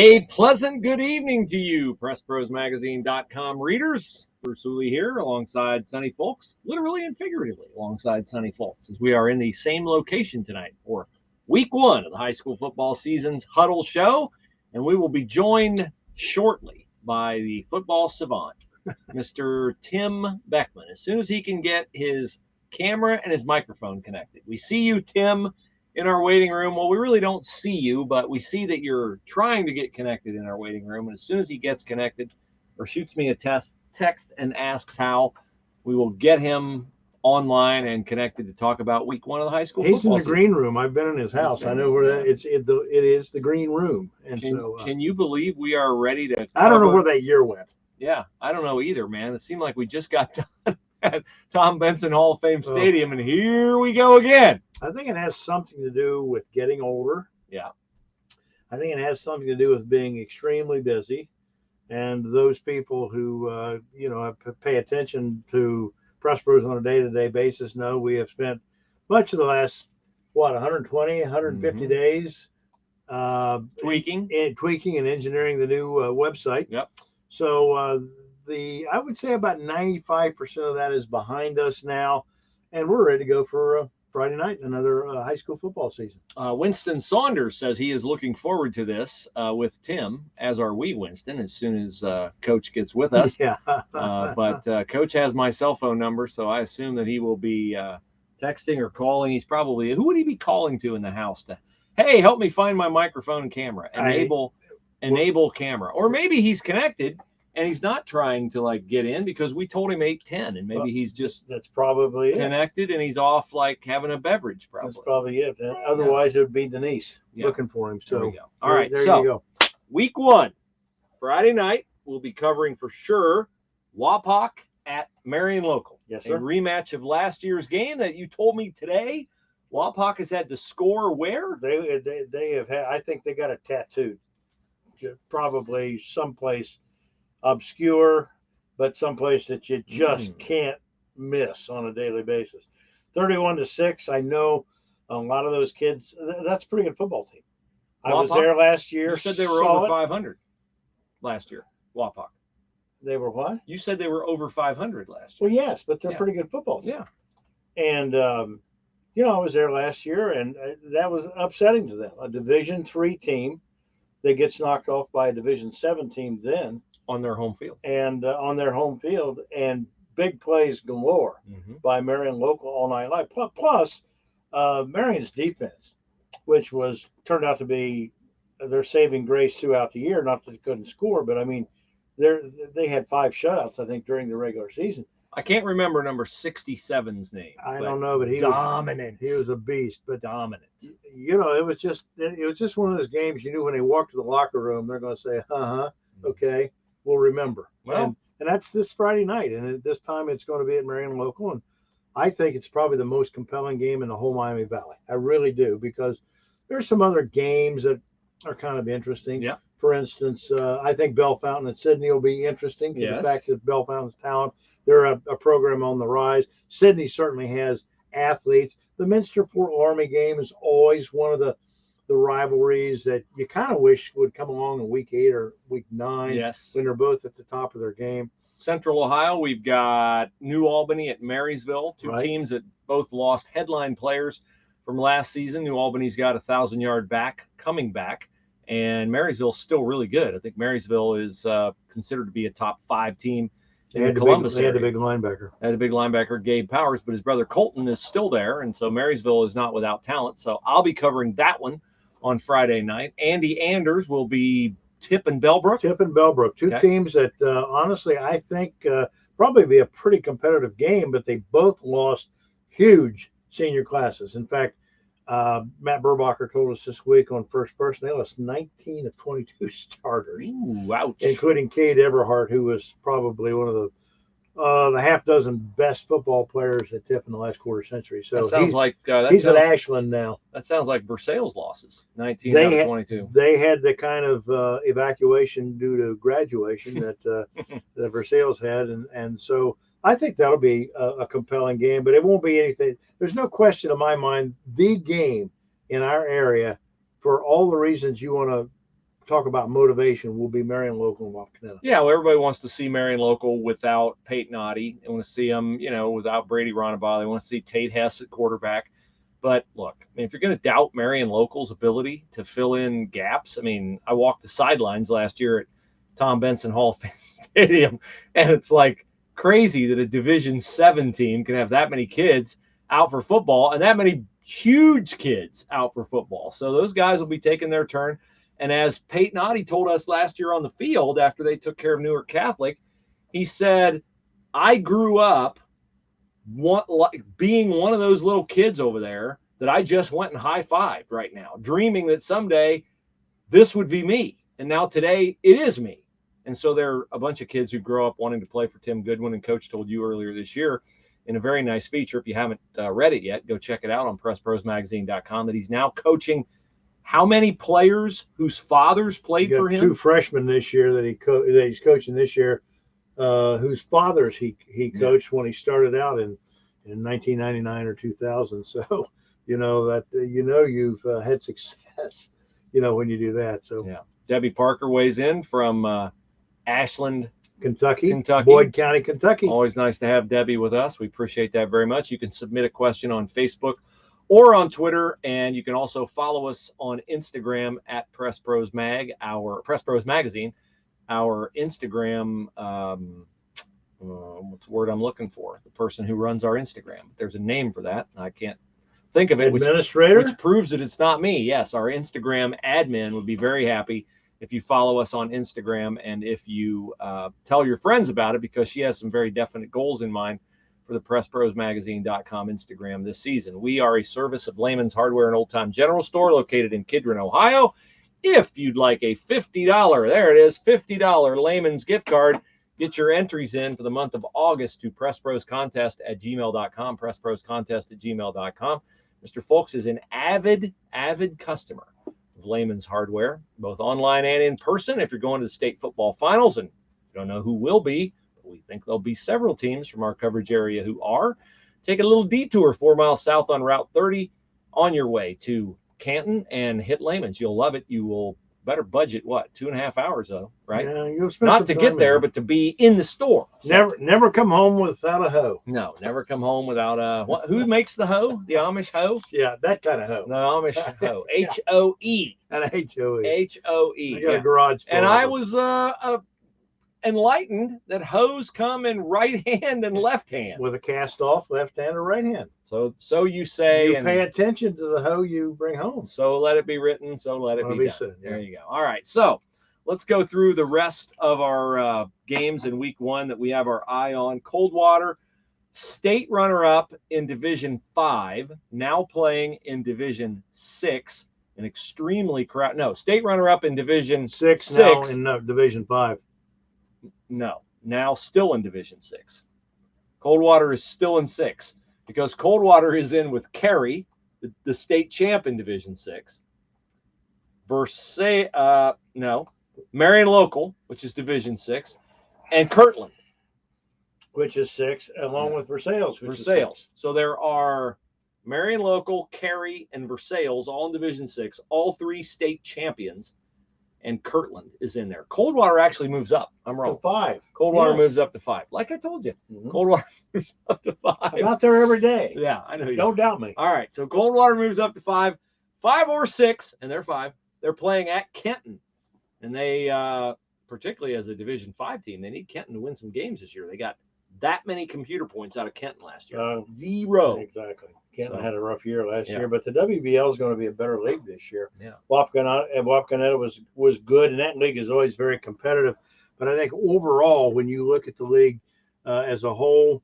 A pleasant good evening to you, PressProsMagazine.com readers. Bruce Hooley here alongside Sunny Folks, literally and figuratively alongside Sunny Folks, as we are in the same location tonight for week one of the high school football season's Huddle Show. And we will be joined shortly by the football savant, Mr. Tim Boeckman, as soon as he can get his camera and his microphone connected. We see you, Tim, in our waiting room. Well, we really don't see you, but we see that you're trying to get connected in our waiting room. And as soon as he gets connected or shoots me a text and asks how, we will get him online and connected to talk about week one of the high school football season. He's in the green room. I've been in his house. I know where that it is the green room. And can you believe we are ready to I don't know where that year went. Yeah, I don't know either, man. It seemed like we just got done at Tom Benson Hall of Fame Stadium, and here we go again. I think it has something to do with getting older. Yeah. I think it has something to do with being extremely busy. And those people who, pay attention to Press Pros on a day-to-day basis know we have spent much of the last, 120, 150 days tweaking and engineering the new website. Yep. So I would say about 95% of that is behind us now, and we're ready to go for Friday night, another high school football season. Winston Saunders says he is looking forward to this with Tim, as are we, Winston, as soon as Coach gets with us. Yeah. But Coach has my cell phone number, so I assume that he will be texting or calling. He's probably, who would he be calling to in the house to, hey, help me find my microphone and camera, enable camera. Or maybe he's connected and he's not trying to get in because we told him 8:10, and maybe he's just that's probably connected and he's off having a beverage. Probably that's probably it. Otherwise, it would be Denise looking for him. So there we go. All right, there so you go. Week one, Friday night, we'll be covering for sure Wapak at Marion Local. Yes, sir. A rematch of last year's game that you told me today. Wapak has had to score where? They have had. I think they got it tattooed, probably someplace obscure, but someplace that you just can't miss on a daily basis. 31-6. I know a lot of those kids. That's a pretty good football team. I was there last year. You said they were over 500 last year. Wapak. They were what? You said they were over 500 last year. Well, yes, but they're a pretty good football team. Yeah. And I was there last year, and that was upsetting to them. A Division III team that gets knocked off by a Division VII team then. On their home field. And on their home field, and big plays galore by Marion Local all night long. Plus, Marion's defense, which turned out to be their saving grace throughout the year. Not that they couldn't score, but I mean, they had 5 shutouts, I think, during the regular season. I can't remember number 67's name. I don't know, but he dominant. He was a beast, but dominant. It was just one of those games. You knew when they walked to the locker room, they're going to say, okay. We'll remember. Well, and that's this Friday night. And at this time, it's going to be at Marion Local. And I think it's probably the most compelling game in the whole Miami Valley. I really do, because there's some other games that are kind of interesting. Yeah. For instance, I think Bell Fountain and Sydney will be interesting. Yes. The fact that Bell Fountain's talent, they're a program on the rise. Sydney certainly has athletes. The Minster-Fort Laramie game is always one of the rivalries that you kind of wish would come along in week 8 or week 9. Yes. When they're both at the top of their game. Central Ohio, we've got New Albany at Marysville, two teams that both lost headline players from last season. New Albany's got a 1,000-yard back coming back, and Marysville's still really good. I think Marysville is considered to be a top 5 team in the Columbus area. They had a big linebacker. They had a big linebacker, Gabe Powers, but his brother Colton is still there, and so Marysville is not without talent. So I'll be covering that one on Friday night. Andy Anders will be Tip and Bellbrook. Two teams that honestly I think probably be a pretty competitive game, but they both lost huge senior classes. In fact, Matt Burbacher told us this week on First Person they lost 19 of 22 starters. Ooh, ouch. Including Cade Everhart, who was probably one of the half dozen best football players at Tip in the last quarter century. So that sounds he's at Ashland now. That sounds like Versailles losses, 19 out of 22. They had the kind of evacuation due to graduation that the Versailles had, and so I think that'll be a compelling game. But it won't be anything. There's no question in my mind the game in our area for all the reasons you want to talk about motivation will be Marion Local and Wapakoneta. Yeah, well, everybody wants to see Marion Local without Peyton Oddie. They want to see them, without Brady Ronabaugh. They want to see Tate Hess at quarterback. But look, I mean, if you're going to doubt Marion Local's ability to fill in gaps, I mean, I walked the sidelines last year at Tom Benson Hall of Fame Stadium, and it's like crazy that a Division 7 team can have that many kids out for football and that many huge kids out for football. So those guys will be taking their turn. And as Peyton Oddie told us last year on the field after they took care of Newark Catholic, he said, I grew up being one of those little kids over there that I just went and high-fived right now, dreaming that someday this would be me. And now today it is me. And so there are a bunch of kids who grow up wanting to play for Tim Goodwin, and Coach told you earlier this year in a very nice feature. If you haven't read it yet, go check it out on PressProsMagazine.com, that he's now coaching how many players whose fathers played for him? 2 freshmen this year that he's coaching this year, whose fathers he coached when he started out in 1999 or 2000. So you've had success, when you do that. So yeah, Debbie Parker weighs in from Ashland, Kentucky, Boyd County, Kentucky. Always nice to have Debbie with us. We appreciate that very much. You can submit a question on Facebook or on Twitter, and you can also follow us on Instagram at Press Pros Mag, our Press Pros Magazine, our Instagram. What's the word I'm looking for? The person who runs our Instagram. There's a name for that. I can't think of it. Administrator, which proves that it's not me. Yes, our Instagram admin would be very happy if you follow us on Instagram and if you tell your friends about it, because she has some very definite goals in mind for the PressProsMagazine.com Instagram this season. We are a service of Lehman's Hardware and Old Time General Store located in Kidron, Ohio. If you'd like a $50, there it is, $50 Lehman's gift card, get your entries in for the month of August to PressProsContest@gmail.com, PressProsContest@gmail.com. Mr. Folks is an avid customer of Lehman's Hardware, both online and in person. If you're going to the state football finals, and you don't know who will be, we think there'll be several teams from our coverage area who are. Take a little detour 4 miles south on Route 30 on your way to Canton and hit Lehman's. You'll love it. You will better budget, 2.5 hours though, right? Yeah, you'll spend not to get there, but to be in the store. So, never come home without a hoe. No, never come home without a who makes the hoe? The Amish hoe? Yeah, that kind of hoe. The Amish hoe. H-O-E. An H-O-E. H-O-E. I got a garage. And I was enlightened that hoes come in right hand and left hand. With a cast off left hand or right hand. So you say. You pay attention to the hoe you bring home. So let it be written. So let it be done. Said, yeah. There you go. All right. So let's go through the rest of our games in week 1 that we have our eye on. Coldwater, state runner-up in Division 5, now playing in Division 6. An extremely state runner-up in Division 6. Now in Division 5. No, now still in Division 6. Coldwater is still in 6 because Coldwater is in with Cary, the state champ in Division 6. Marion Local, which is Division 6, and Kirtland, which is 6, along with Versailles, which is 6. So there are Marion Local, Cary, and Versailles all in Division 6, all 3 state champions. And Kirtland is in there. Coldwater actually moves up. I'm wrong. To 5. Coldwater moves up to 5. Like I told you, Coldwater moves up to 5. I'm out there every day. Yeah, I know you. Don't doubt me. All right, so Coldwater moves up to 5. 5 or 6, and they're 5. They're playing at Kenton. And they, particularly as a Division 5 team, they need Kenton to win some games this year. They got that many computer points out of Kenton last year. 0. Exactly. Kenton had a rough year last year, but the WBL is going to be a better league this year. Yeah. Wapakoneta was good, and that league is always very competitive. But I think overall, when you look at the league as a whole,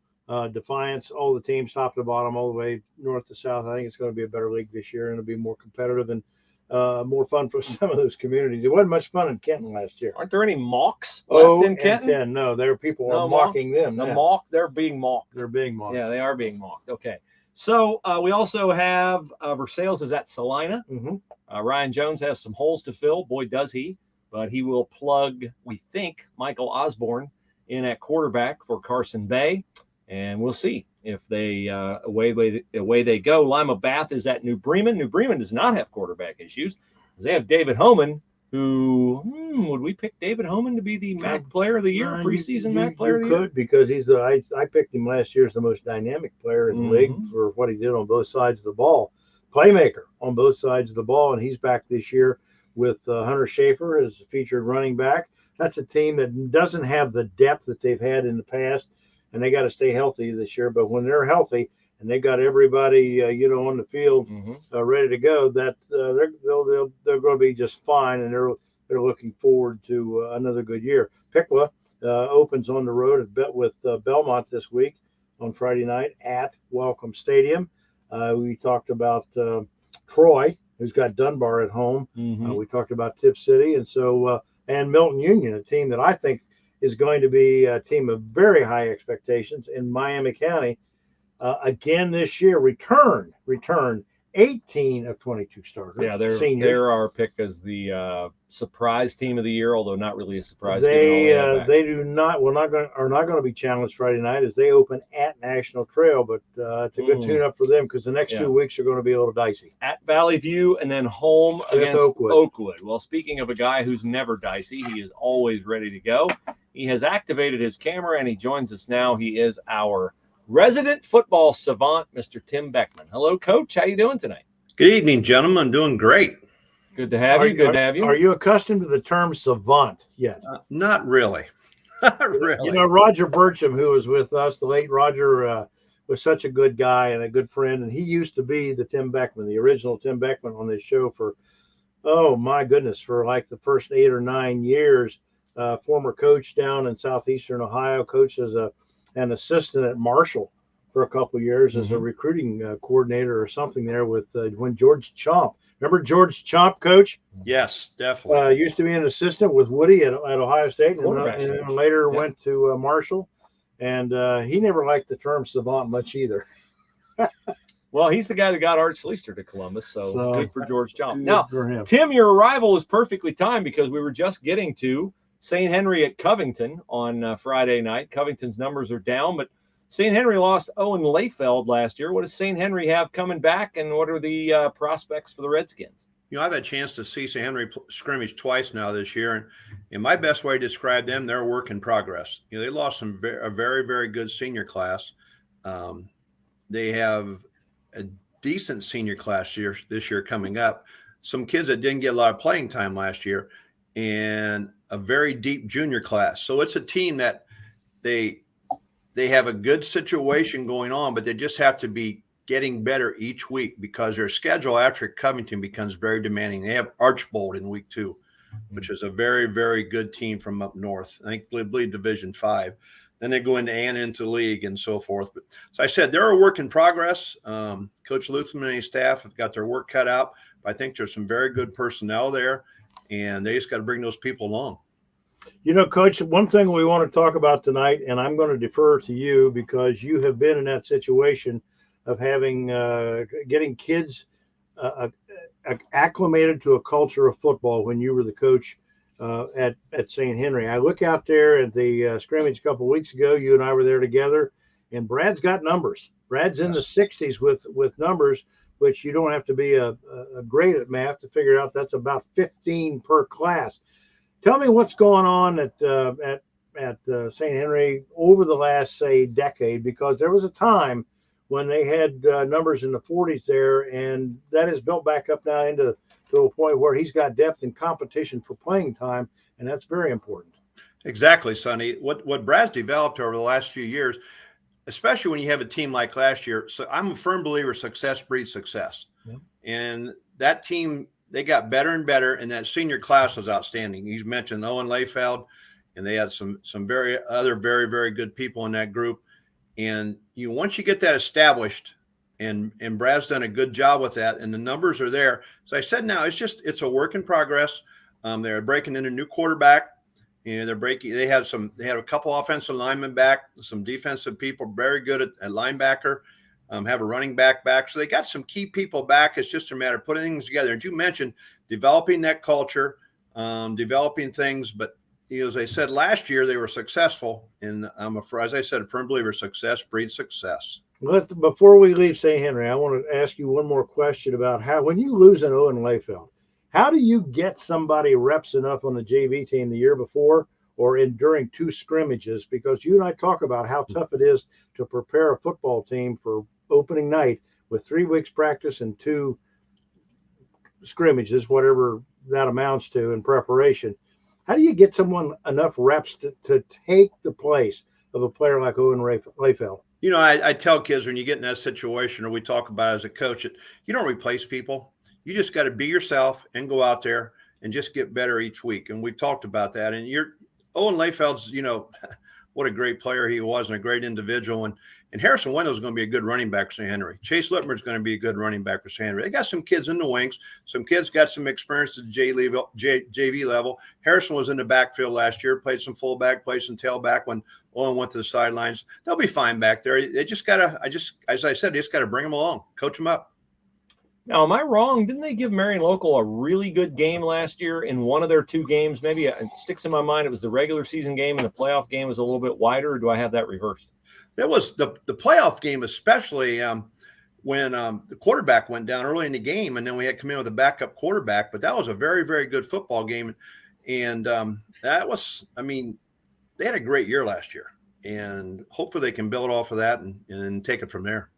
Defiance, all the teams top to bottom, all the way north to south, I think it's going to be a better league this year, and it'll be more competitive and more fun for some of those communities. It wasn't much fun in Kenton last year. Aren't there any mocks left in Kenton? 10. No, there are people are mocking them. They're being mocked. They're being mocked. Yeah, they are being mocked. Okay. So we also have Versailles is at Salina. Ryan Jones has some holes to fill. Boy, does he. But he will plug, we think, Michael Osborne in at quarterback for Carson Bay. And we'll see if they away they go. Lima Bath is at New Bremen. New Bremen does not have quarterback issues. They have David Homan, who would we pick David Homan to be the MAC Player of the Year, preseason MAC Player of the Year? You could, because he's I picked him last year as the most dynamic player in the league for what he did on both sides of the ball. Playmaker on both sides of the ball, and he's back this year with Hunter Schaefer as a featured running back. That's a team that doesn't have the depth that they've had in the past, and they got to stay healthy this year. But when they're healthy and they got everybody on the field ready to go, that they're going to be just fine, and they're looking forward to another good year. Piqua opens on the road with Belmont this week on Friday night at Welcome Stadium. We talked about Troy, who's got Dunbar at home. We talked about Tip City, and Milton Union, a team that I think is going to be a team of very high expectations in Miami County. Again this year, returned 18 of 22 starters. Yeah, they're our pick as the surprise team of the year, although not really a surprise. They are not going to be challenged Friday night as they open at National Trail, but it's a good tune-up for them because the next 2 weeks are going to be a little dicey. At Valley View and then home against Oakwood. Well, speaking of a guy who's never dicey, he is always ready to go. He has activated his camera and he joins us now. He is our resident football savant, Mr. Tim Boeckman. Hello, Coach. How you doing tonight? Good evening, gentlemen. I'm doing great. Good to have you. Good to have you. Are you accustomed to the term savant yet? Not really. Not really. You know, Roger Burcham, who was with us, the late Roger, was such a good guy and a good friend, and he used to be the Tim Boeckman, the original Tim Boeckman on this show for, oh my goodness, for like the first 8 or 9 years. Former coach down in southeastern Ohio, coached as an assistant at Marshall for a couple of years as a recruiting coordinator or something there with when George Chomp. Remember George Chomp, Coach? Yes, definitely. Used to be an assistant with Woody at Ohio State, and later went to Marshall. And he never liked the term savant much either. Well, he's the guy that got Art Schleister to Columbus, so good for George Chomp. Now, Tim, your arrival is perfectly timed because we were just getting to St. Henry at Covington on Friday night. Covington's numbers are down, but St. Henry lost Owen Layfeld last year. What does St. Henry have coming back, and what are the prospects for the Redskins? You know, I've had a chance to see St. Henry scrimmage twice now this year, and my best way to describe them, they're a work in progress. You know, they lost a very, very good senior class. They have a decent senior class this year coming up. Some kids that didn't get a lot of playing time last year, and a very deep junior class. So it's a team that they have a good situation going on, but they just have to be getting better each week because their schedule after Covington becomes very demanding. They have Archbold in week 2, which is a very, very good team from up north. I believe Division 5. Then they go into into league and so forth. But so I said they're a work in progress. Coach Luthman and his staff have got their work cut out. But I think there's some very good personnel there, and they just got to bring those people along. You know, Coach, one thing we want to talk about tonight, and I'm going to defer to you because you have been in that situation of having getting kids acclimated to a culture of football when you were the coach at St. Henry. I look out there at the scrimmage a couple of weeks ago. You and I were there together, and Brad's got numbers. Brad's in the 60s with numbers, which you don't have to be a great at math to figure out. That's about 15 per class. Tell me what's going on at St. Henry over the last, say, decade, because there was a time when they had numbers in the 40s there, and that is built back up now to a point where he's got depth and competition for playing time, and that's very important. Exactly, Sonny. What Brad's developed over the last few years, especially when you have a team like last year, so I'm a firm believer success breeds success. Yeah. And that team, they got better and better, and that senior class was outstanding. You mentioned Owen Layfeld, and they had some very, very good people in that group. And once you get that established, and Brad's done a good job with that, and the numbers are there. As I said, now it's a work in progress. They're breaking in a new quarterback, and they had a couple offensive linemen back, some defensive people very good at linebacker. Have a running back. So they got some key people back. It's just a matter of putting things together. And you mentioned developing that culture, developing things. But as I said, last year they were successful. And as I said, a firm believer, success breeds success. Before we leave St. Henry, I want to ask you one more question about when you lose an Owen Layfeld, How do you get somebody reps enough on the JV team the year before or during 2 scrimmages? Because you and I talk about how tough it is to prepare a football team for opening night with 3 weeks practice and 2 scrimmages, whatever that amounts to in preparation. How do you get someone enough reps to take the place of a player like Owen Layfeld? You know, I tell kids when you get in that situation, or we talk about it as a coach, that you don't replace people. You just got to be yourself and go out there and just get better each week. And we've talked about that. And Owen Layfeld's, you know, what a great player he was and a great individual. And Harrison Wendell's going to be a good running back for St. Henry. Chase Littmer's going to be a good running back for St. Henry. They got some kids in the wings. Some kids got some experience at the JV level. Harrison was in the backfield last year, played some fullback, played some tailback when Owen went to the sidelines. They'll be fine back there. They just got to, as I said, they just got to bring them along, coach them up. Now, am I wrong? Didn't they give Marion Local a really good game last year in one of their 2 games? Maybe it sticks in my mind it was the regular season game and the playoff game was a little bit wider, or do I have that reversed? That was the playoff game, especially when the quarterback went down early in the game, and then we had to come in with a backup quarterback. But that was a very, very good football game. And that was, I mean, they had a great year last year. And hopefully they can build off of that and take it from there.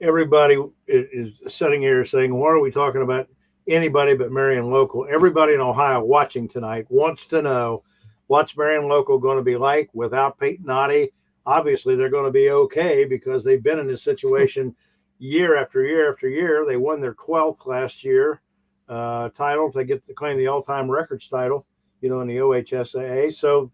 Everybody is sitting here saying, why are we talking about anybody but Marion Local? Everybody in Ohio watching tonight wants to know, what's Marion Local going to be like without Peyton Noddy? Obviously, they're going to be okay because they've been in this situation year after year after year. They won their 12th last year title to claim the all-time records title, you know, in the OHSAA. So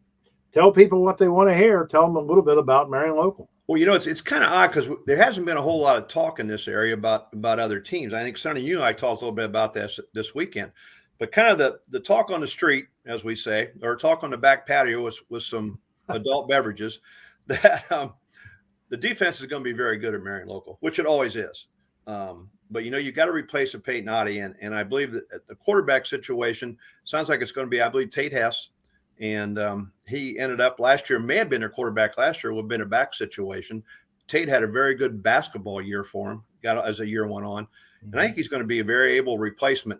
tell people what they want to hear. Tell them a little bit about Marion Local. Well, you know, it's kind of odd because there hasn't been a whole lot of talk in this area about other teams. I think Sonny, you and I talked a little bit about this weekend, but kind of the talk on the street, as we say, or talk on the back patio with some adult beverages, that the defense is going to be very good at Marion Local, which it always is. But, you know, you got to replace a Peyton Noddy. And I believe that the quarterback situation sounds like it's going to be, I believe, Tate Hess. And he ended up last year, may have been their quarterback last year, would have been a back situation. Tate had a very good basketball year for him, got as the year went on. And I think he's going to be a very able replacement.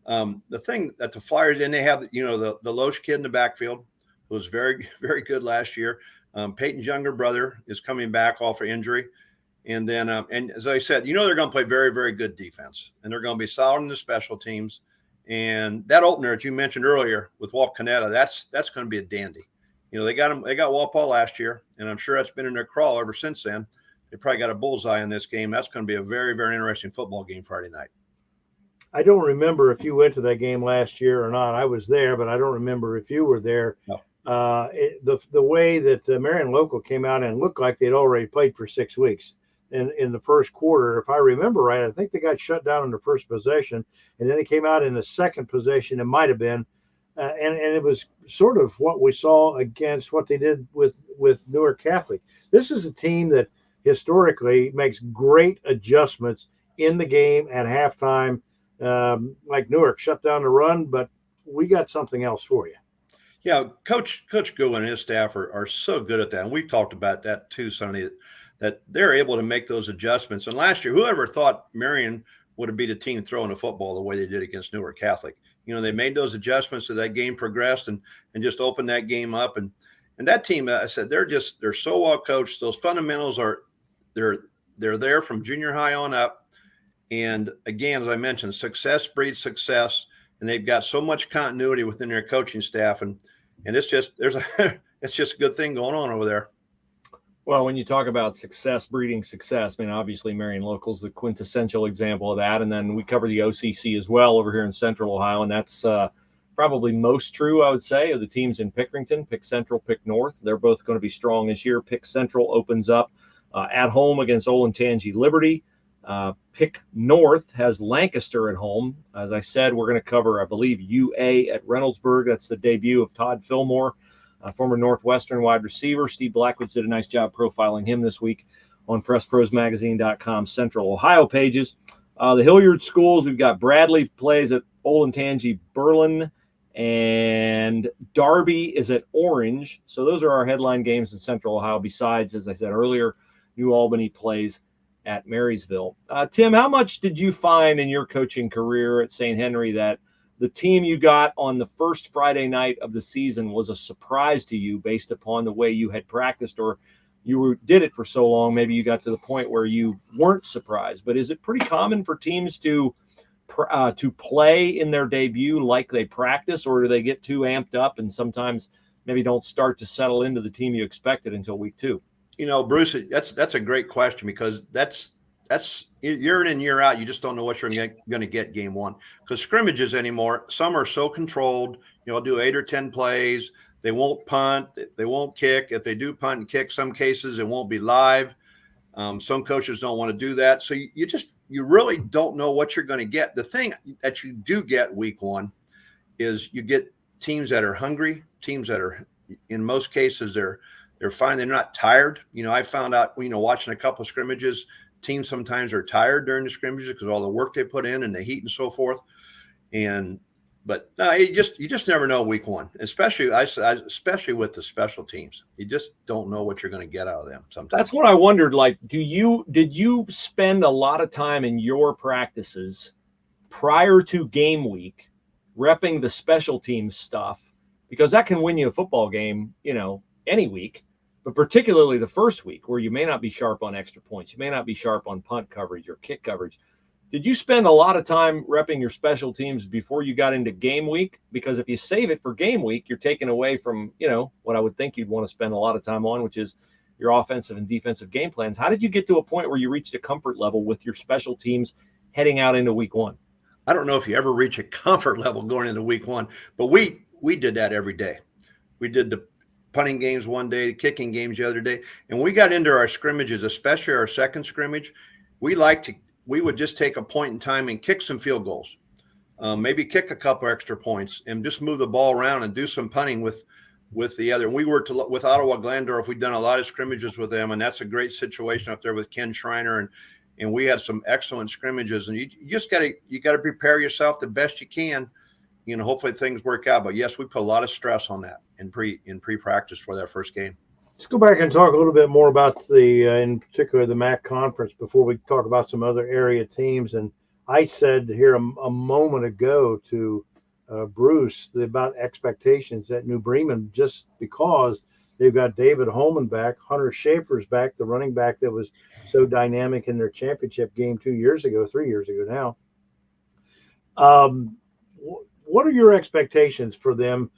The thing that the Flyers, and they have, you know, the Loesch kid in the backfield, who was very, very good last year. Peyton's younger brother is coming back off of injury. And then, and as I said, you know, they're going to play very, very good defense, and they're going to be solid in the special teams. And that opener that you mentioned earlier with Walt Canetta, that's going to be a dandy. You know, they got Walpole last year, and I'm sure that's been in their crawl ever since then. They probably got a bullseye in this game. That's going to be a very, very interesting football game Friday night. I don't remember if you went to that game last year or not. I was there, but I don't remember if you were there. No. The way that Marion Local came out and looked like they'd already played for 6 weeks in the first quarter. If I remember right, I think they got shut down in the first possession, and then they came out in the second possession. It might have been, and it was sort of what we saw against what they did with Newark Catholic. This is a team that historically makes great adjustments in the game at halftime. Like Newark shut down the run, but we got something else for you. Yeah, Coach Goodwin and his staff are so good at that. And we've talked about that too, Sonny, that they're able to make those adjustments. And last year, whoever thought Marion would have beat a team throwing the football the way they did against Newark Catholic? You know, they made those adjustments so that game progressed and just opened that game up. And that team, I said, they're so well coached. Those fundamentals they're there from junior high on up. And again, as I mentioned, success breeds success. And they've got so much continuity within their coaching staff. And it's just it's just a good thing going on over there. Well, when you talk about success breeding success, I mean, obviously Marion Local's the quintessential example of that. And then we cover the OCC as well over here in Central Ohio. And that's probably most true, I would say, of the teams in Pickerington. Pick Central, Pick North. They're both going to be strong this year. Pick Central opens up at home against Olentangy Liberty. Pick North has Lancaster at home. As I said, we're going to cover, I believe, UA at Reynoldsburg. That's the debut of Todd Fillmore, former Northwestern wide receiver. Steve Blackwoods did a nice job profiling him this week on PressProsMagazine.com Central Ohio pages. The Hilliard schools, we've got Bradley plays at Olentangy Berlin, and Darby is at Orange. So those are our headline games in Central Ohio. Besides, as I said earlier, New Albany plays at Marysville. Tim, how much did you find in your coaching career at St. Henry that the team you got on the first Friday night of the season was a surprise to you based upon the way you had practiced, or did it for so long, maybe you got to the point where you weren't surprised. But is it pretty common for teams to play in their debut like they practice, or do they get too amped up and sometimes maybe don't start to settle into the team you expected until week 2? Bruce, that's a great question, because that's year in and year out. You just don't know what you're going to get game one, because scrimmages anymore, some are so controlled. Do 8 or 10 plays. They won't punt. They won't kick. If they do punt and kick, some cases it won't be live. Some coaches don't want to do that. So you really don't know what you're going to get. The thing that you do get week one is you get teams that are hungry, teams that are, in most cases, they're fine. They're not tired. I found out, watching a couple of scrimmages, teams sometimes are tired during the scrimmages because of all the work they put in and the heat and so forth. But no, you just never know week one, especially with the special teams. You just don't know what you're going to get out of them sometimes. That's what I wondered. Like, did you spend a lot of time in your practices prior to game week repping the special teams stuff? Because that can win you a football game, any week, but particularly the first week where you may not be sharp on extra points. You may not be sharp on punt coverage or kick coverage. Did you spend a lot of time repping your special teams before you got into game week? Because if you save it for game week, you're taking away from, what I would think you'd want to spend a lot of time on, which is your offensive and defensive game plans. How did you get to a point where you reached a comfort level with your special teams heading out into week one? I don't know if you ever reach a comfort level going into week one, but we did that every day. We did the punting games one day, the kicking games the other day. And we got into our scrimmages, especially our second scrimmage, we would just take a point in time and kick some field goals, maybe kick a couple extra points and just move the ball around and do some punting with the other. And we worked with Ottawa Glandorf. We've done a lot of scrimmages with them, and that's a great situation up there with Ken Schreiner. And we had some excellent scrimmages. And you just got to prepare yourself the best you can. Hopefully things work out. But yes, we put a lot of stress on that in pre-practice for that first game. Let's go back and talk a little bit more about in particular, the MAC conference before we talk about some other area teams. And I said here a moment ago to Bruce about expectations at New Bremen, just because they've got David Holman back, Hunter Schaefer's back, the running back that was so dynamic in their championship game 3 years ago now. What are your expectations for them?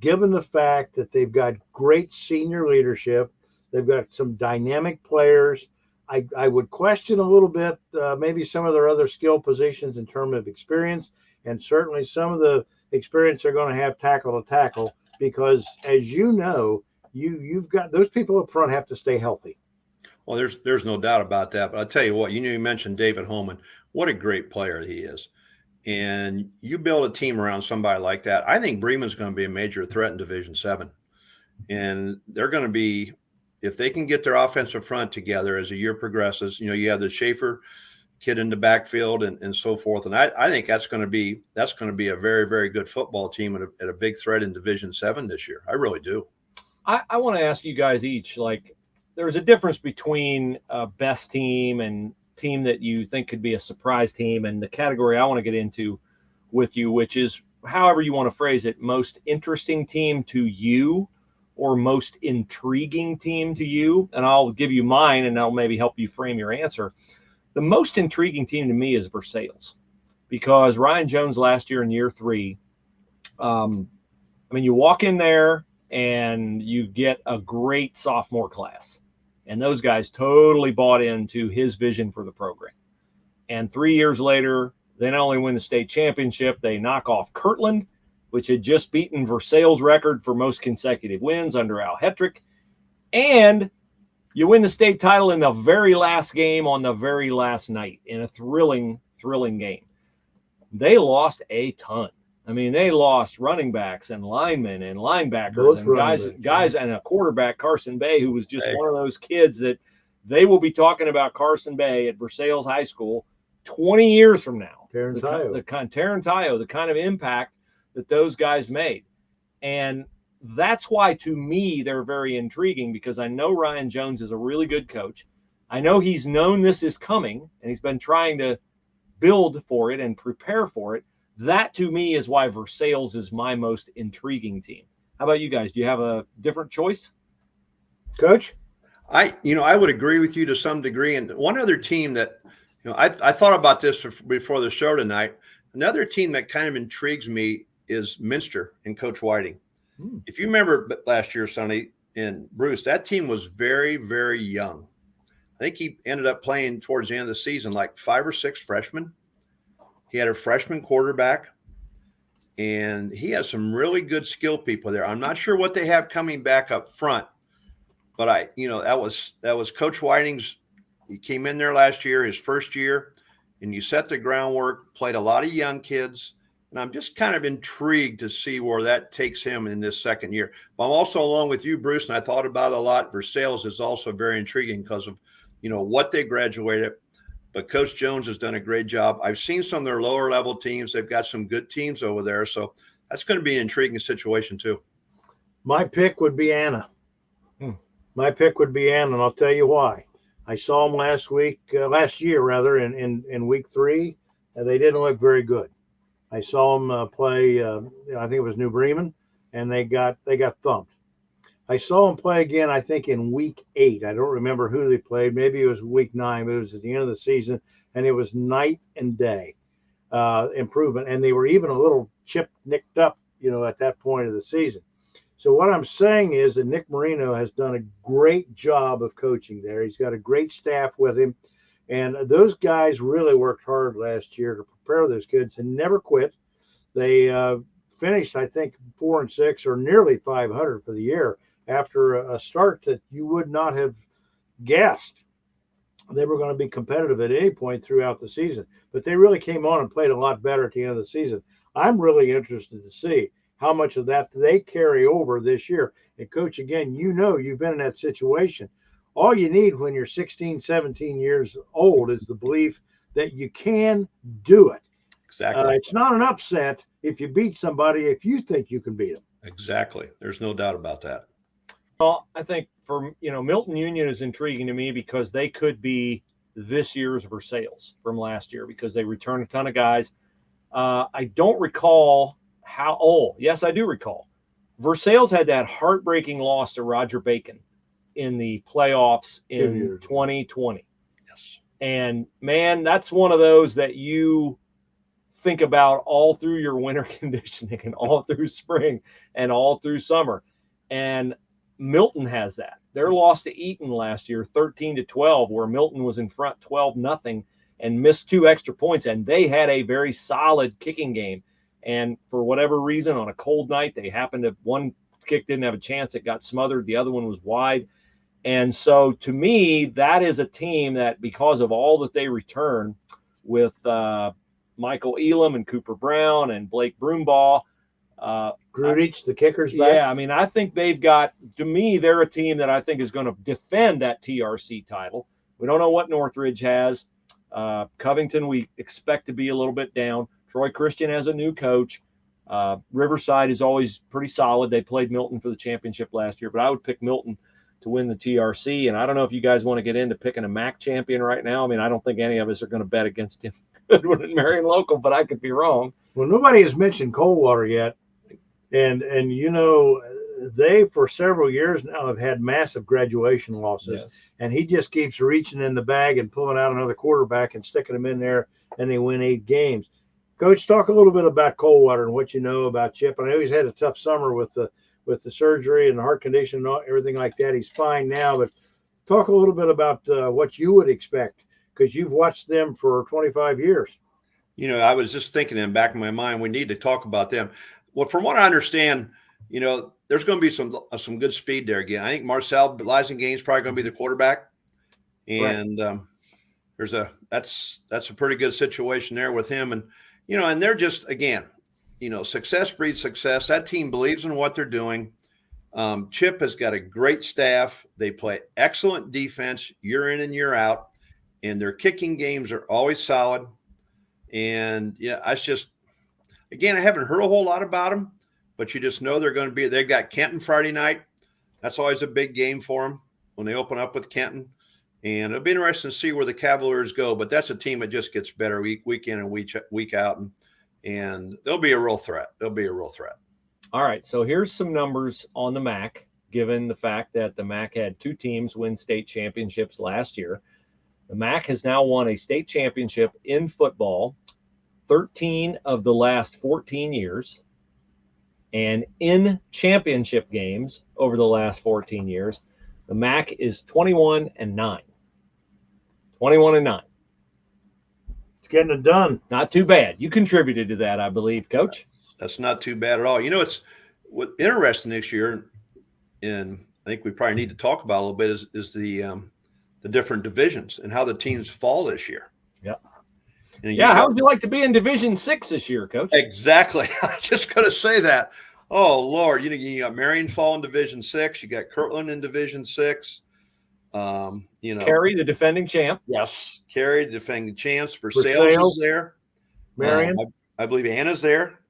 Given the fact that they've got great senior leadership, they've got some dynamic players. I would question a little bit maybe some of their other skill positions in terms of experience, and certainly some of the experience they're going to have tackle to tackle, because as you've got those people up front have to stay healthy. Well, there's no doubt about that. But I'll tell you what, you mentioned David Holman. What a great player he is. And you build a team around somebody like that. I think Bremen's going to be a major threat in Division 7. And they're going to be, if they can get their offensive front together as the year progresses, you have the Schaefer kid in the backfield and so forth. And I think that's going to be a very, very good football team and a big threat in Division 7 this year. I really do. I want to ask you guys each, there's a difference between a best team and team that you think could be a surprise team, and the category I want to get into with you, which is, however you want to phrase it, most interesting team to you or most intriguing team to you. And I'll give you mine and I'll maybe help you frame your answer. The most intriguing team to me is Versailles, because Ryan Jones last year in year 3, you walk in there and you get a great sophomore class. And those guys totally bought into his vision for the program. And 3 years later, they not only win the state championship, they knock off Kirtland, which had just beaten Versailles' record for most consecutive wins under Al Hetrick. And you win the state title in the very last game on the very last night in a thrilling game. They lost a ton. They lost running backs and linemen and linebackers and guys and a quarterback, Carson Bay, who was just one of those kids that they will be talking about Carson Bay at Versailles High School 20 years from now. Tarantayo, the kind of impact that those guys made. And that's why, to me, they're very intriguing, because I know Ryan Jones is a really good coach. I know he's known this is coming, and he's been trying to build for it and prepare for it. That to me is why Versailles is my most intriguing team. How about you guys? Do you have a different choice? Coach? I would agree with you to some degree. And one other team that, I thought about this before the show tonight. Another team that kind of intrigues me is Minster and Coach Whiting. If you remember last year, Sonny and Bruce, that team was very, very young. I think he ended up playing towards the end of the season like 5 or 6 freshmen. He had a freshman quarterback, and he has some really good skill people there. I'm not sure what they have coming back up front, but that was Coach Whiting's. He came in there last year, his first year, and you set the groundwork, played a lot of young kids. And I'm just kind of intrigued to see where that takes him in this second year. But I'm also, along with you, Bruce, and I thought about it a lot, Versailles is also very intriguing because of, what they graduated. But Coach Jones has done a great job. I've seen some of their lower level teams. They've got some good teams over there. So that's going to be an intriguing situation too. My pick would be Anna. My pick would be Anna, and I'll tell you why. I saw them last year in week 3. And they didn't look very good. I saw them play, I think it was New Bremen, and they got thumped. I saw them play again, I think, in week 8. I don't remember who they played. Maybe it was week 9, but it was at the end of the season, and it was night and day improvement. And they were even a little nicked up, at that point of the season. So what I'm saying is that Nick Marino has done a great job of coaching there. He's got a great staff with him. And those guys really worked hard last year to prepare those kids and never quit. They finished, I think, 4-6 or nearly 500 for the year after a start that you would not have guessed they were going to be competitive at any point throughout the season. But they really came on and played a lot better at the end of the season. I'm really interested to see how much of that they carry over this year. And, Coach, again, you've been in that situation. All you need when you're 16, 17 years old is the belief that you can do it. Exactly. It's not an upset if you beat somebody if you think you can beat them. Exactly. There's no doubt about that. Well, I think Milton Union is intriguing to me because they could be this year's Versailles from last year because they returned a ton of guys. I don't recall yes, I do recall. Versailles had that heartbreaking loss to Roger Bacon in the playoffs in 2020. Yes. And man, that's one of those that you think about all through your winter conditioning and all through spring and all through summer. And Milton has that. Their loss to Eaton last year, 13-12, where Milton was in front 12-0 and missed 2 extra points. And they had a very solid kicking game. And for whatever reason, on a cold night, they happened to, one kick didn't have a chance. It got smothered. The other one was wide. And so to me, that is a team that, because of all that they return with Michael Elam and Cooper Brown and Blake Broombaugh, Grudich, the kickers back. Yeah, I mean, I think they've got, to me, they're a team that I think is going to defend that TRC title. We don't know what Northridge has. Covington, we expect to be a little bit down. Troy Christian has a new coach. Riverside is always pretty solid. They played Milton for the championship last year, but I would pick Milton to win the TRC. And I don't know if you guys want to get into picking a MAC champion right now. I mean, I don't think any of us are going to bet against Tim Goodwin and Marion Local, but I could be wrong. Well, nobody has mentioned Coldwater yet. And they, for several years now, have had massive graduation losses. Yes. And he just keeps reaching in the bag and pulling out another quarterback and sticking him in there, and they win 8 games. Coach, talk a little bit about Coldwater and what you know about Chip. I know he's had a tough summer with the surgery and the heart condition and everything like that. He's fine now, but talk a little bit about what you would expect, because you've watched them for 25 years. I was just thinking in the back of my mind, we need to talk about them. Well, from what I understand, there's going to be some good speed there again. I think Marcel Lisingame's probably going to be the quarterback, and that's a pretty good situation there with him. And and they're just, again, success breeds success. That team believes in what they're doing. Chip has got a great staff. They play excellent defense year in and year out, and their kicking games are always solid. And again, I haven't heard a whole lot about them, but you just know they're going to be. They've got Kenton Friday night. That's always a big game for them when they open up with Kenton. And it'll be interesting to see where the Cavaliers go. But that's a team that just gets better week in and week out. and they'll be a real threat. All right, so here's some numbers on the MAC, given the fact that the MAC had 2 teams win state championships last year. The MAC has now won a state championship in football 13 of the last 14 years. And in championship games over the last 14 years, the MAC is 21-9. 21-9. It's getting it done. Not too bad. You contributed to that, I believe, Coach. That's not too bad at all. You know, it's what interesting this year, and I think we probably need to talk about a little bit is the different divisions and how the teams fall this year. Yep. Yeah, how would you like to be in Division 6 this year, Coach? Exactly. I was just going to say that. Oh, Lord. You got Marion fall in Division 6. You got Kirtland in Division 6. Carey, the defending champ. Yes. Carey, the defending champs. For Sales is there. Marion. I believe Anna's there.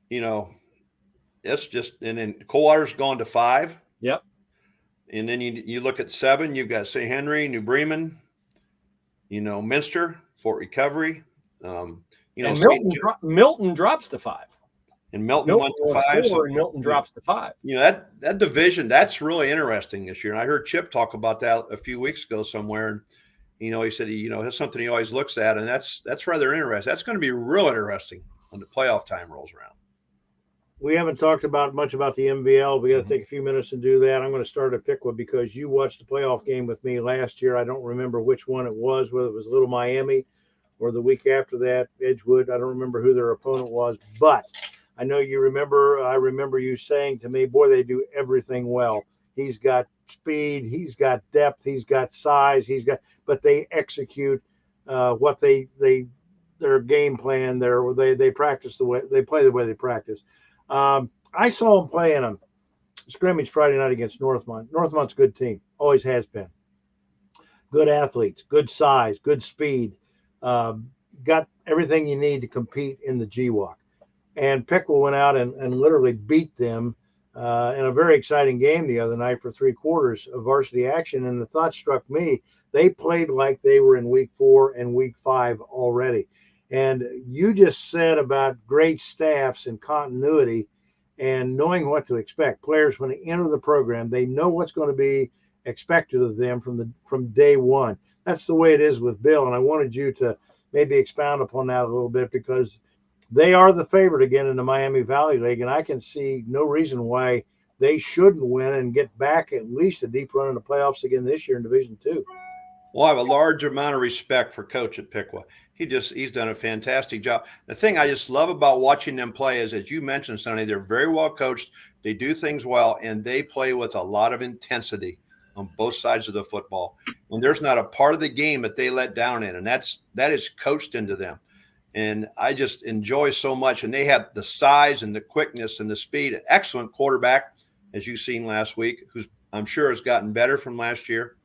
It's just, and then Coldwater's gone to 5. Yep. And then you look at 7, you've got St. Henry, New Bremen, Minster, Fort Recovery. Milton drops to 5. And Milton went to 5. And Milton drops to 5. That division, that's really interesting this year. And I heard Chip talk about that a few weeks ago somewhere. And, he said, that's something he always looks at. And that's rather interesting. That's going to be real interesting when the playoff time rolls around. We haven't talked much about the MVL. We got to take a few minutes and do that. I'm going to start at Piqua because you watched the playoff game with me last year. I don't remember which one it was, whether it was Little Miami or the week after that, Edgewood. I don't remember who their opponent was, but I know you remember. I remember you saying to me, boy, they do everything well. He's got speed. He's got depth. He's got size. But they execute what their game plan. They practice the way they play the way they practice. I saw him play in a scrimmage Friday night against Northmont. Northmont's a good team, always has been. Good athletes, good size, good speed, got everything you need to compete in the GWAC. And Piqua went out and literally beat them in a very exciting game the other night for 3 quarters of varsity action. And the thought struck me, they played like they were in week 4 and week 5 already. And you just said about great staffs and continuity and knowing what to expect. Players, when they enter the program, they know what's going to be expected of them from day one. That's the way it is with Bill. And I wanted you to maybe expound upon that a little bit because they are the favorite again in the Miami Valley League. And I can see no reason why they shouldn't win and get back at least a deep run in the playoffs again this year in Division 2. Well, I have a large amount of respect for Coach at Piqua. He's done a fantastic job. The thing I just love about watching them play is, as you mentioned, Sonny, they're very well coached. They do things well, and they play with a lot of intensity on both sides of the football. And there's not a part of the game that they let down in, and that is coached into them. And I just enjoy so much. And they have the size and the quickness and the speed. An excellent quarterback, as you've seen last week, who's I'm sure has gotten better from last year.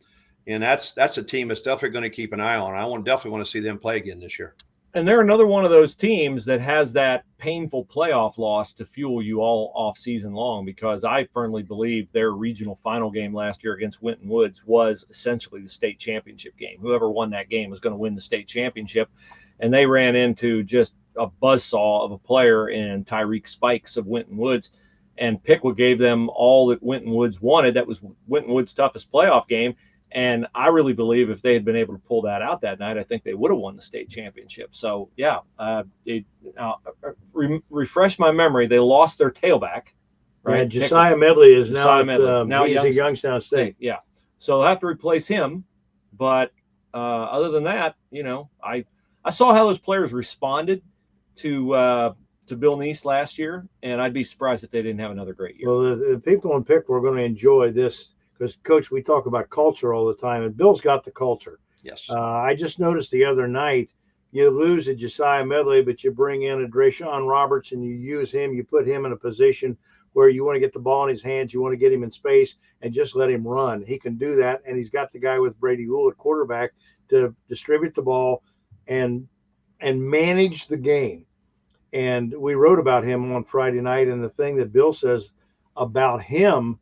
And that's a team that's definitely going to keep an eye on. I definitely want to see them play again this year. And they're another one of those teams that has that painful playoff loss to fuel you all off season long, because I firmly believe their regional final game last year against Winton Woods was essentially the state championship game. Whoever won that game was going to win the state championship. And they ran into just a buzzsaw of a player in Tyreek Spikes of Winton Woods. And Piqua gave them all that Winton Woods wanted. That was Winton Woods' toughest playoff game. And I really believe if they had been able to pull that out that night, I think they would have won the state championship. So, yeah, refresh my memory. They lost their tailback. Right, Josiah Medley is now he's at Youngstown State. Yeah, so they'll have to replace him. But other than that, I saw how those players responded to Bill Neese last year, and I'd be surprised if they didn't have another great year. Well, the people in Piqua are going to enjoy this. Because, Coach, we talk about culture all the time, and Bill's got the culture. Yes. I just noticed the other night, you lose a Josiah Medley, but you bring in a Drayshawn Roberts and you use him. You put him in a position where you want to get the ball in his hands. You want to get him in space and just let him run. He can do that, and he's got the guy with Brady Wool at quarterback to distribute the ball and manage the game. And we wrote about him on Friday night, and the thing that Bill says about him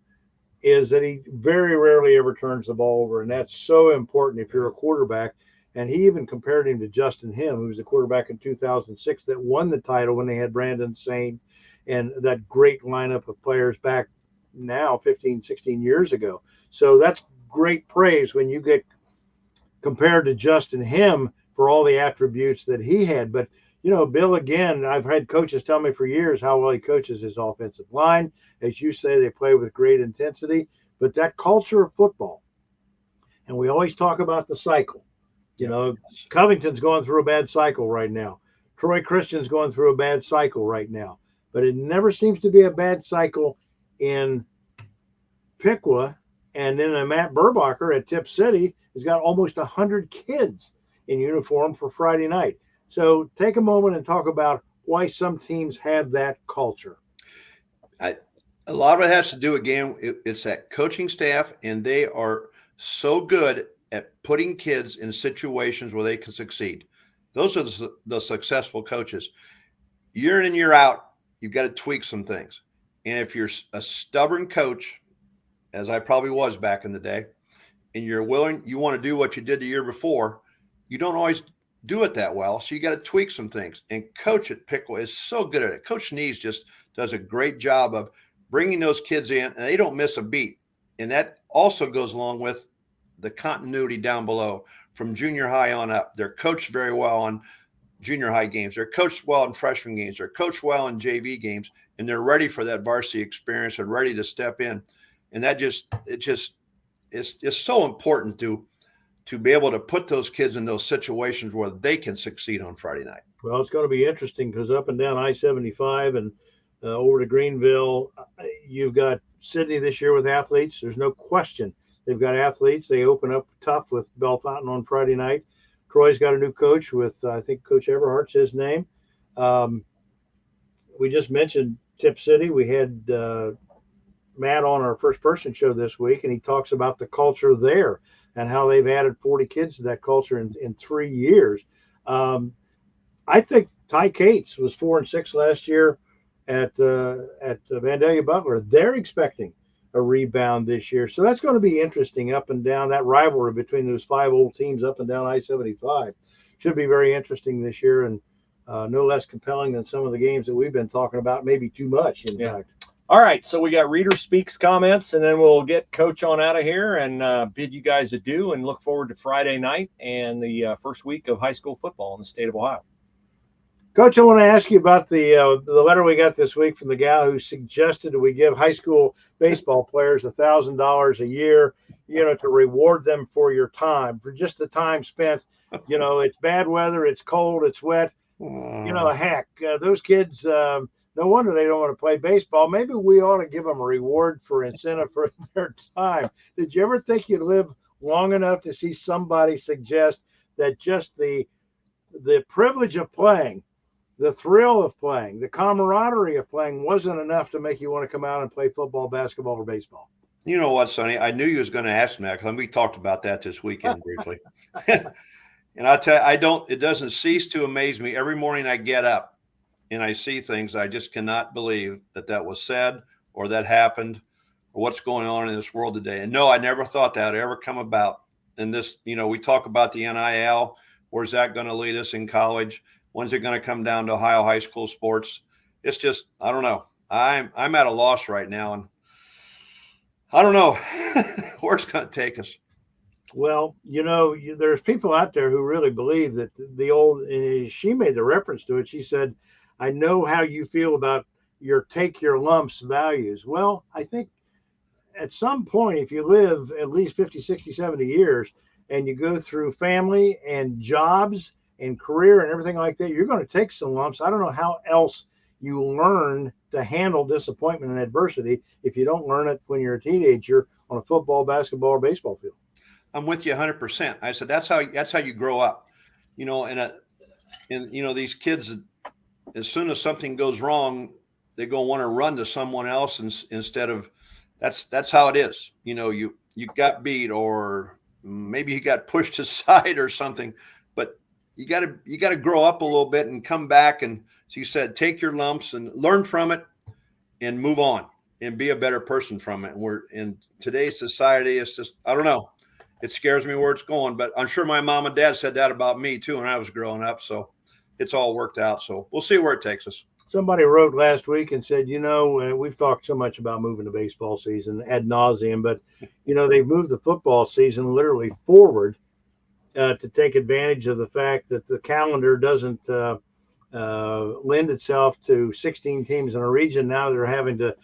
is that he very rarely ever turns the ball over, and that's so important if you're a quarterback. And he even compared him to Justin Him, who was the quarterback in 2006 that won the title when they had Brandon Saint and that great lineup of players back now 15, 16 years ago. So that's great praise when you get compared to Justin Him for all the attributes that he had. But, you know, Bill, again, I've had coaches tell me for years how well he coaches his offensive line. As you say, they play with great intensity. But that culture of football, and we always talk about the cycle. You know, Covington's going through a bad cycle right now. Troy Christian's going through a bad cycle right now. But it never seems to be a bad cycle in Piqua. And then Matt Burbacher at Tip City has got almost 100 kids in uniform for Friday night. So take a moment and talk about why some teams have that culture. A lot of it has to do, again, it's that coaching staff, and they are so good at putting kids in situations where they can succeed. Those are the successful coaches. Year in and year out, you've got to tweak some things. And if you're a stubborn coach, as I probably was back in the day, and you want to do what you did the year before, you don't always do it that well. So you got to tweak some things. And Coach at Piqua is so good at it. Coach Nees just does a great job of bringing those kids in, and they don't miss a beat. And that also goes along with the continuity down below from junior high on up. They're coached very well on junior high games. They're coached well in freshman games. They're coached well in JV games, and they're ready for that varsity experience and ready to step in. And it's so important to be able to put those kids in those situations where they can succeed on Friday night. Well, it's going to be interesting because up and down I-75 and over to Greenville, you've got Sydney this year with athletes. There's no question. They've got athletes. They open up tough with Bellefontaine on Friday night. Troy's got a new coach with, I think, Coach Everhart's his name. We just mentioned Tip City. We had Matt on our first person show this week, and he talks about the culture there and how they've added 40 kids to that culture in 3 years. I think Ty Cates was 4-6 last year at Vandalia Butler. They're expecting a rebound this year. So that's going to be interesting up and down. That rivalry between those 5 old teams up and down I-75 should be very interesting this year, and no less compelling than some of the games that we've been talking about, maybe too much, in fact. All right, so we got Reader Speaks comments, and then we'll get Coach on out of here and bid you guys adieu and look forward to Friday night and the first week of high school football in the state of Ohio. Coach, I want to ask you about the letter we got this week from the gal who suggested that we give high school baseball players $1,000 a year, to reward them for your time, for just the time spent. It's bad weather, it's cold, it's wet. Heck, those kids, no wonder they don't want to play baseball. Maybe we ought to give them a reward for incentive for their time. Did you ever think you'd live long enough to see somebody suggest that just the privilege of playing, the thrill of playing, the camaraderie of playing wasn't enough to make you want to come out and play football, basketball, or baseball? You know what, Sonny? I knew you was going to ask me that because we talked about that this weekend briefly. And I tell you, it doesn't cease to amaze me. Every morning I get up and I see things I just cannot believe that was said or that happened or what's going on in this world today. And no, I never thought that would ever come about. And this, we talk about the NIL. Where's that going to lead us in college? When's it going to come down to Ohio high school sports? It's just, I don't know. I'm at a loss right now, and I don't know where it's going to take us. Well, there's people out there who really believe that the old, and she made the reference to it. She said, I know how you feel about your take your lumps values. Well, I think at some point, if you live at least 50, 60, 70 years and you go through family and jobs and career and everything like that, you're going to take some lumps. I don't know how else you learn to handle disappointment and adversity if you don't learn it when you're a teenager on a football, basketball, or baseball field. I'm with you 100%. I said that's how you grow up, and these kids, as soon as something goes wrong, they go want to run to someone else instead of that's how it is. You got beat or maybe you got pushed aside or something, but you got to grow up a little bit and come back. And as you said, take your lumps and learn from it and move on and be a better person from it. And we're in today's society. It's just, I don't know. it scares me where it's going. But I'm sure my mom and dad said that about me too when I was growing up. So it's all worked out. So we'll see where it takes us. Somebody wrote last week and said, we've talked so much about moving the baseball season ad nauseum, but they've moved the football season literally forward to take advantage of the fact that the calendar doesn't lend itself to 16 teams in a region. Now they're having to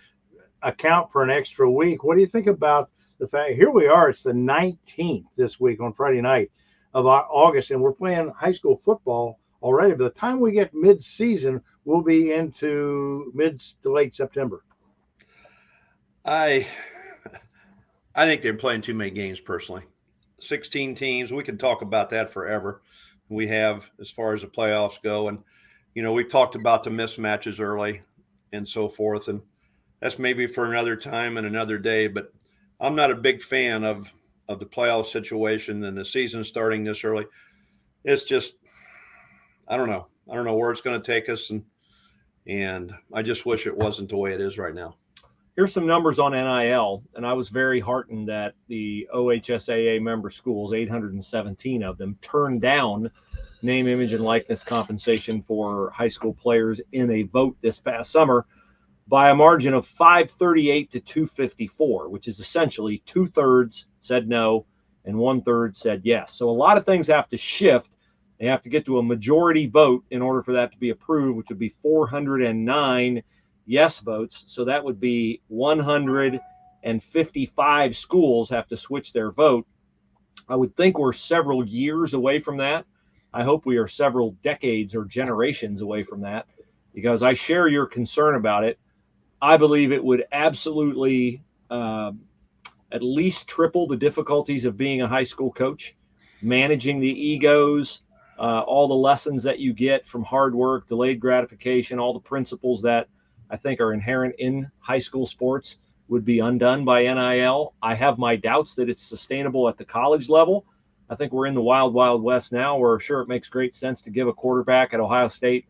account for an extra week. What do you think about the fact here we are? It's the 19th this week on Friday night of August, and we're playing high school football already. By the time we get mid-season, we'll be into mid to late September. I think they're playing too many games personally. 16 teams, we can talk about that forever. We have as far as the playoffs go. And, we've talked about the mismatches early and so forth. And that's maybe for another time and another day. But I'm not a big fan of the playoff situation and the season starting this early. It's just, I don't know. I don't know where it's going to take us. And I just wish it wasn't the way it is right now. Here's some numbers on NIL, and I was very heartened that the OHSAA member schools, 817 of them, turned down name, image, and likeness compensation for high school players in a vote this past summer by a margin of 538 to 254, which is essentially 2/3 said no and 1/3 said yes. So a lot of things have to shift. They have to get to a majority vote in order for that to be approved, which would be 409 yes votes. So that would be 155 schools have to switch their vote. I would think we're several years away from that. I hope we are several decades or generations away from that, because I share your concern about it. I believe it would absolutely at least triple the difficulties of being a high school coach, managing the egos, all the lessons that you get from hard work, delayed gratification, all the principles that I think are inherent in high school sports would be undone by NIL. I have my doubts that it's sustainable at the college level. I think we're in the wild, wild west now where sure, it makes great sense to give a quarterback at Ohio State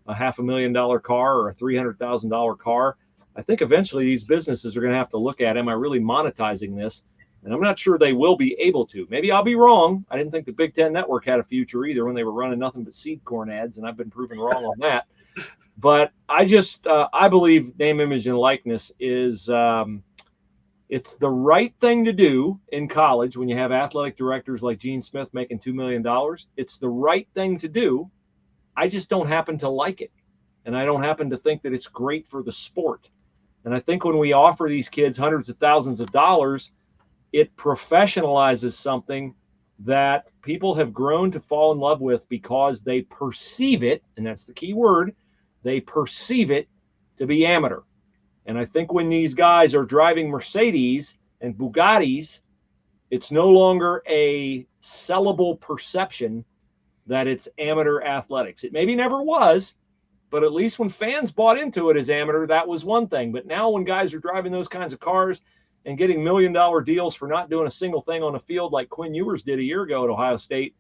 a $500,000 car or a $300,000 car. I think eventually these businesses are going to have to look at, am I really monetizing this? And I'm not sure they will be able to. Maybe I'll be wrong. I didn't think the Big Ten Network had a future either when they were running nothing but seed corn ads, and I've been proven wrong on that. But I just I believe name, image, and likeness is it's the right thing to do in college when you have athletic directors like Gene Smith making $2 million. It's the right thing to do. I just don't happen to like it. And I don't happen to think that it's great for the sport. And I think when we offer these kids hundreds of thousands of dollars, it professionalizes something that people have grown to fall in love with because they perceive it, and that's the key word, they perceive it to be amateur. And I think when these guys are driving Mercedes and Bugattis, it's no longer a sellable perception that it's amateur athletics. It maybe never was, but at least when fans bought into it as amateur, that was one thing. But now when guys are driving those kinds of cars and getting $1 million deals for not doing a single thing on the field like Quinn Ewers did a year ago at Ohio State,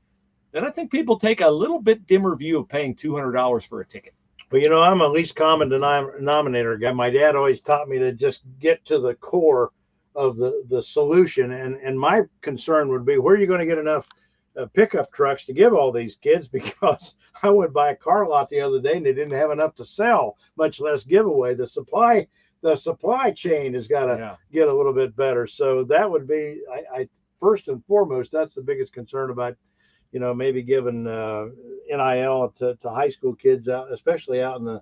then I think people take a little bit dimmer view of paying $200 for a ticket. But, I'm a least common denominator guy. My dad always taught me to just get to the core of the solution. And my concern would be, where are you going to get enough pickup trucks to give all these kids? Because I went by a car lot the other day and they didn't have enough to sell, much less give away. The supply chain has got to get a little bit better. So that would be, I first and foremost, that's the biggest concern about, maybe giving NIL to high school kids, especially out in the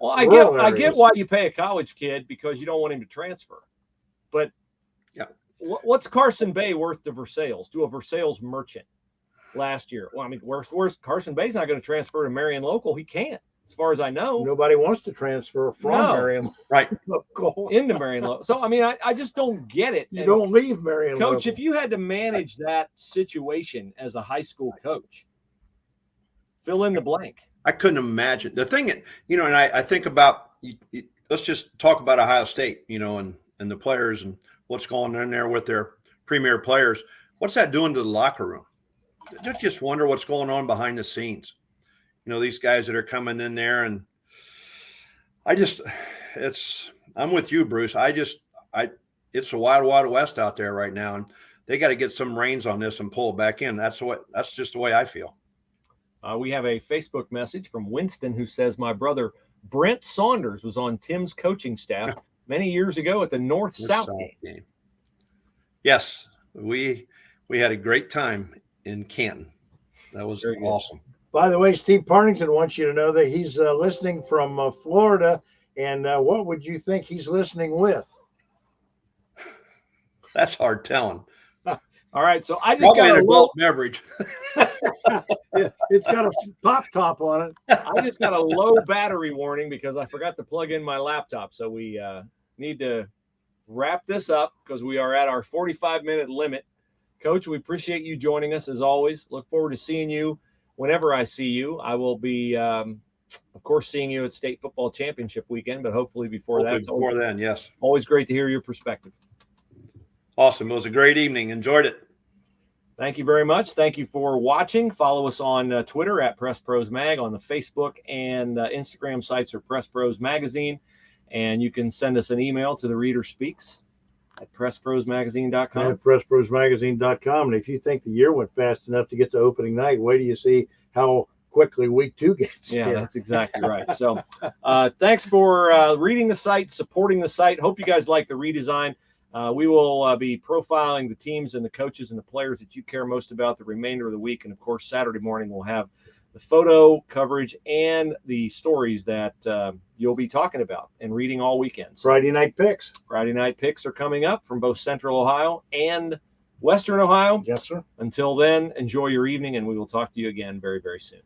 well, I get why you pay a college kid, because you don't want him to transfer. But what's Carson Bay worth to Versailles, to a Versailles merchant last year? Well, I mean, where's Carson Bay's not going to transfer to Marion Local. He can't, as far as I know. Nobody wants to transfer from Marion Local into Marion Local. So, I mean, I just don't get it. You don't leave Marion Local. Coach, if you had to manage that situation as a high school coach, fill in the blank. I couldn't imagine. The thing, and I think about, let's just talk about Ohio State, and the players and what's going on there with their premier players. What's that doing to the locker room? I just wonder what's going on behind the scenes. These guys that are coming in there, and I'm with you, Bruce. It's a wild, wild west out there right now. And they got to get some reins on this and pull it back in. That's just the way I feel. We have a Facebook message from Winston who says, my brother Brent Saunders was on Tim's coaching staff many years ago at the North-South game. Yes, we had a great time in Canton. That was awesome. By the way, Steve Partington wants you to know that he's listening from Florida. And what would you think he's listening with? That's hard telling. All right, so I just got an adult beverage. Yeah, it's got a pop top on it. I just got a low battery warning because I forgot to plug in my laptop. So we need to wrap this up because we are at our 45-minute limit. Coach, we appreciate you joining us as always. Look forward to seeing you whenever I see you. I will be, of course, seeing you at State Football Championship weekend, but hopefully before that. Before then, yes. Always great to hear your perspective. Awesome. It was a great evening. Enjoyed it. Thank you very much. Thank you for watching. Follow us on Twitter at Press Pros Mag. On the Facebook and Instagram sites are Press Pros Magazine. And you can send us an email to the Reader Speaks at PressProsMagazine.com. At PressProsMagazine.com. And if you think the year went fast enough to get to opening night, wait till you see how quickly week 2 gets. Yeah, here. that's exactly right. So thanks for reading the site, supporting the site. Hope you guys like the redesign. We will be profiling the teams and the coaches and the players that you care most about the remainder of the week. And, of course, Saturday morning we'll have the photo coverage and the stories that you'll be talking about and reading all weekend. So Friday night picks. Friday night picks are coming up from both Central Ohio and Western Ohio. Yes, sir. Until then, enjoy your evening, and we will talk to you again very, very soon.